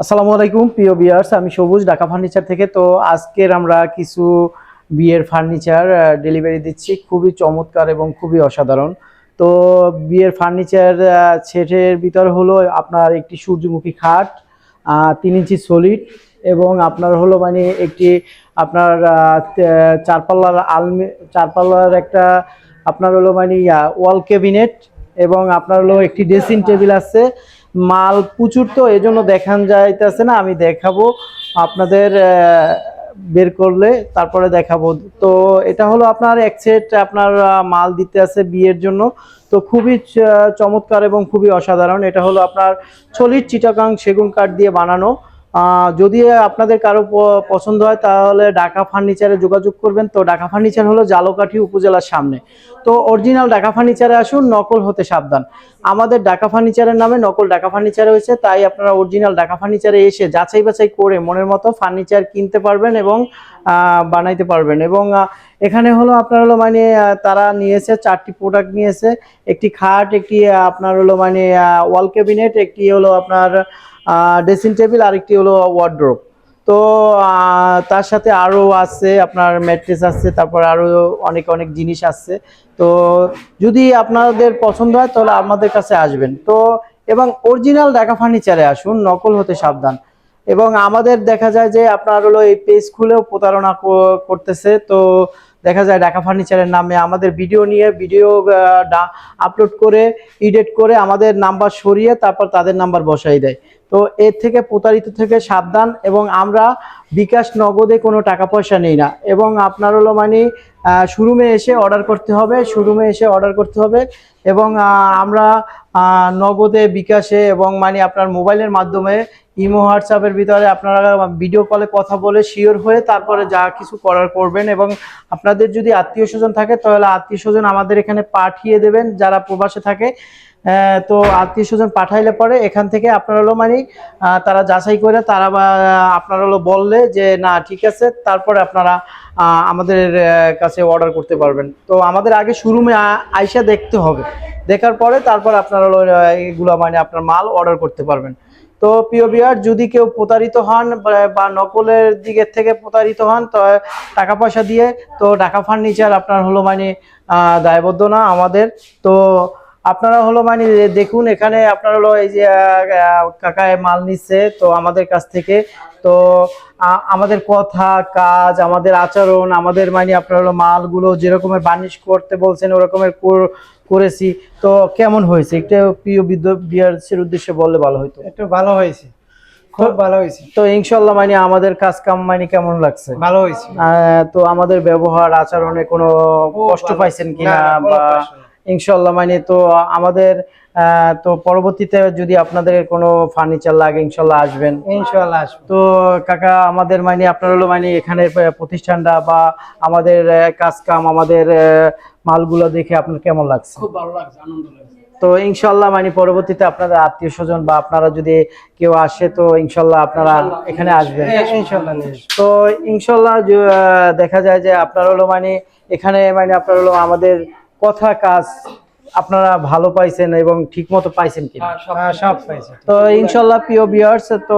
আসসালামু আলাইকুম প্রিয় ভিউয়ার্স, আমি সবুজ ঢাকা ফার্নিচার থেকে। তো আজকের আমরা কিছু বিয়ের ফার্নিচার ডেলিভারি দিচ্ছি, খুবই চমৎকার এবং খুবই অসাধারণ। তো বিয়ের ফার্নিচার সেটের ভিতর হলো আপনার একটি সূর্যমুখী খাট, 3 ইঞ্চি সলিড, এবং আপনার হলো মানে একটি আপনার চারপাল্লার একটা আপনার হলো মানে ওয়াল ক্যাবিনেট, এবং আপনার হলো একটি ড্রেসিং টেবিল আছে। মাল প্রচুর, তো এই জন্য দেখান যাইতেছে না, আমি দেখাবো আপনাদের বের করলে তারপরে দেখাবো। তো এটা হলো আপনার এক সেট আপনার মাল দিতে আছে বিয়ের জন্য। তো খুবই চমৎকার এবং খুবই অসাধারণ। এটা হলো আপনার সলিড চিটাগাং সেগুন কাঠ দিয়ে বানানো। যদি আপনাদের কারো পছন্দ হয় তাহলে ঢাকা ফার্নিচারে যোগাযোগ করবেন। তো ঢাকা ফার্নিচার হলো জালকাঠি উপজেলার সামনে। তো অরিজিনাল ঢাকা ফার্নিচারে আসুন, নকল হতে সাবধান। আমাদের ঢাকা ফার্নিচারের নামে নকল ঢাকা ফার্নিচার হয়েছে, তাই আপনারা অরিজিনাল ঢাকা ফার্নিচারে এসে যাচাই বাছাই করে মনের মতো ফার্নিচার কিনতে পারবেন এবং বানাইতে পারবেন। এবং এখানে হলো আপনার হলো মানে তারা নিয়েছে 4টি প্রোডাক্ট নিয়েছে, একটি খাট, একটি আপনার হলো মানে ওয়াল ক্যাবিনেট, একটি হলো আপনার ড্রেসিং টেবিল, আর একটি হলো ওয়ার্ড্রোব। তো তার সাথে আরও আছে আপনার ম্যাট্রেস আছে, তারপর আরও অনেক অনেক জিনিস আছে। তো যদি আপনাদের পছন্দ হয় তাহলে আমাদের কাছে আসবেন। তো এবং অরিজিনাল ঢাকা ফার্নিচারে আসুন, নকল হতে সাবধান। এবং আমাদের দেখা যায় যে আপনার হলো এই পেজ খুলেও প্রতারণা করতেছে। তো দেখা যায় ঢাকা ফার্নিচারের নামে আমাদের ভিডিও আপলোড করে এডিট করে আমাদের নাম্বার সরিয়ে তারপর তাদের নাম্বার বসাই দেয়। তো এর থেকে প্রতারিত থেকে সাবধান। এবং আমরা বিকাশ নগদে কোনো টাকা পয়সা নেই না। এবং আপনার হলো মানে শোরুমে এসে অর্ডার করতে হবে। এবং আমরা নগদে, বিকাশে এবং মানে আপনার মোবাইলের মাধ্যমে ইমো হোয়াটসঅ্যাপের ভিতরে আপনারা ভিডিও কলে কথা বলে শিওর হয়ে তারপরে যা কিছু করার করবেন। এবং আপনাদের যদি আত্মীয় স্বজন থাকে তাহলে আত্মীয় স্বজন আমাদের এখানে পাঠিয়ে দেবেন, যারা প্রবাসে থাকে। তো আত্মীয় স্বজন পাঠাইলে পরে এখান থেকে আপনার হলো মানে তারা যাচাই করে তারা বা আপনার হলো বললে যে না ঠিক আছে, তারপরে আপনারা আমাদের কাছে অর্ডার করতে পারবেন। তো আমাদের আগে শোরুমে আইসা দেখতে হবে, দেখার পরে তারপর আপনার হলো এগুলো মানে আপনার মাল অর্ডার করতে পারবেন। তো প্রিয় ভিউয়ার, যদি কেউ প্রতারিত হন বা নকলের দিকের থেকে প্রতারিত হন তো টাকা পয়সা দিয়ে, তো ঢাকা ফার্নিচার আপনার হলো মানে দায়বদ্ধ না আমাদের। তো আপনারা হলো মানে দেখুন, এখানে আপনার হলো এই যে কাকায় মাল নিচ্ছে তো আমাদের কাছ থেকে। তো আমাদের কথা কাজ, আমাদের আচরণ, আমাদের মানে আপনার হলো মালগুলো যেরকমের বার্নিশ করতে বলছেন ওরকমের করেছি। তো কেমন হয়েছে একটা প্রিয় ভিউয়ার্সের উদ্দেশ্যে বললে ভালো হতো। একটু ভালো হয়েছে, খুব ভালো হয়েছে। তো ইনশাল্লাহ মানে আমাদের কাজ কাম মানে কেমন লাগছে? ভালো হয়েছে। তো আমাদের ব্যবহার আচরণে কোনো কষ্ট পাইছেন কিনা? বা ইনশাল্লাহ মানে তো আমাদের তো পরবর্তীতে যদি আপনাদের কোনো ফার্নিচার লাগে ইনশাল্লাহ আসবেন। ইনশাআল্লাহ আসবো। তো কাকা, আমাদের মানে আপনার হলো মানে এখানে প্রতিষ্ঠানটা বা আমাদের কাজ কাম, আমাদের মালগুলো দেখে আপনার কেমন লাগছে? খুব ভালো লাগছে, আনন্দ লাগছে। তো ইনশাল্লাহ মানে পরবর্তীতে আপনাদের আত্মীয় স্বজন বা আপনারা যদি কেউ আসে তো ইনশাল্লাহ আপনারা এখানে আসবেন। ইনশাআল্লাহ। তো ইনশাল্লাহ দেখা যায় যে আপনার হলো মানে এখানে মানে আপনার হলো আমাদের কথা কাজ আপনারা ভালো পাইছেন এবং ঠিক মতো পাইছেন কিনা? সব পাইছে। তো ইনশাল্লাহ প্রিয় ভিউয়ার্স, তো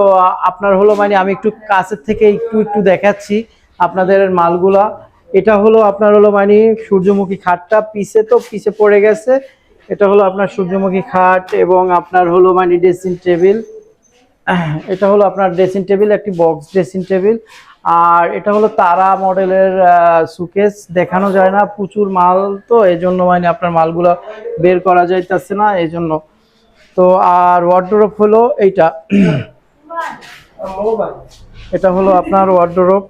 আপনার হলো মানে আমি একটু কাছের থেকে একটু দেখাচ্ছি আপনাদের মালগুলা। এটা হলো আপনার হলো মানে সূর্যমুখী খাটটা পিছে পড়ে গেছে। এটা হলো আপনার সূর্যমুখী খাট এবং আপনার হলো মানে ড্রেসিং টেবিল। এটা হলো আপনার ড্রেসিং টেবিল, একটি বক্স ড্রেসিং টেবিল। আর এটা হলো তারা মডেলের সুকেস, দেখানো যায় না, প্রচুর মাল তো এই জন্য মানে আপনার মালগুলো বের করা যাইতেছে না এই জন্য। তো আর ওয়ার্ডরোব হলো এইটা, এটা হলো আপনার ওয়ার্ডরোব।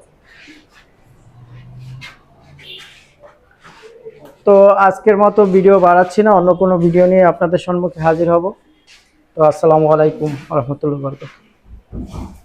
তো আজকের মতো ভিডিও বাড়াচ্ছি না, অন্য কোনো ভিডিও নিয়ে আপনাদের সম্মুখে হাজির হব। তো আসসালামু আলাইকুম ওয়া রাহমাতুল্লাহি ওয়া বারাকাতুহু।